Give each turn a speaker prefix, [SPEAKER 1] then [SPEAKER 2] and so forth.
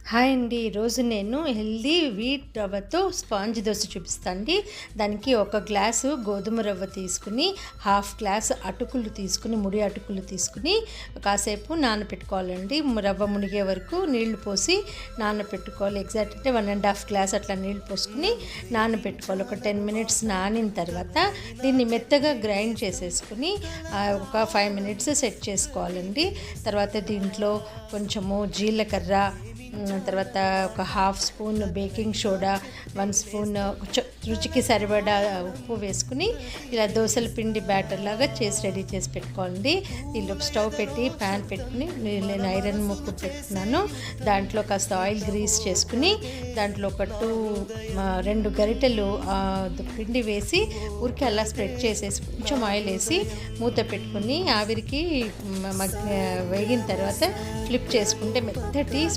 [SPEAKER 1] Hi అండి. ఈరోజు నేను హెల్దీ వీట్ రవ్వతో స్పాంజ్ దోశ చూపిస్తాను అండి. దానికి ఒక గ్లాసు గోధుమ రవ్వ తీసుకుని, హాఫ్ గ్లాస్ అటుకులు తీసుకుని, ముడి అటుకులు తీసుకుని కాసేపు నానపెట్టుకోవాలండి. రవ్వ మునిగే వరకు నీళ్లు పోసి నానపెట్టుకోవాలి. ఎగ్జాక్ట్ అంటే 1.5 గ్లాస్ అట్లా నీళ్లు పోసుకుని నానపెట్టుకోవాలి. ఒక 10 మినిట్స్ నానిన తర్వాత దీన్ని మెత్తగా గ్రైండ్ చేసేసుకుని ఒక 5 మినిట్స్ సెట్ చేసుకోవాలండి. తర్వాత దీంట్లో కొంచెము జీలకర్ర, తర్వాత ఒక half spoon baking soda, 1 spoon రుచికి సరిపడా ఉప్పు వేసుకుని ఇలా దోశల పిండి బ్యాటర్ లాగా చేసి రెడీ చేసి పెట్టుకోండి. దీనిలో స్టవ్ పెట్టి ప్యాన్ పెట్టుకుని నేను ఐరన్ ముక్కు పెట్టుకున్నాను. దాంట్లో కాస్త ఆయిల్ గ్రీస్ చేసుకుని దాంట్లో ఒక 2 గరిటెలు పిండి వేసి ఊరికి అలా స్ప్రెడ్ చేసేసి కొంచెం ఆయిల్ వేసి మూత పెట్టుకుని ఆవిరికి వేగిన తర్వాత ఫ్లిప్ చేసుకుంటే మెత్తటి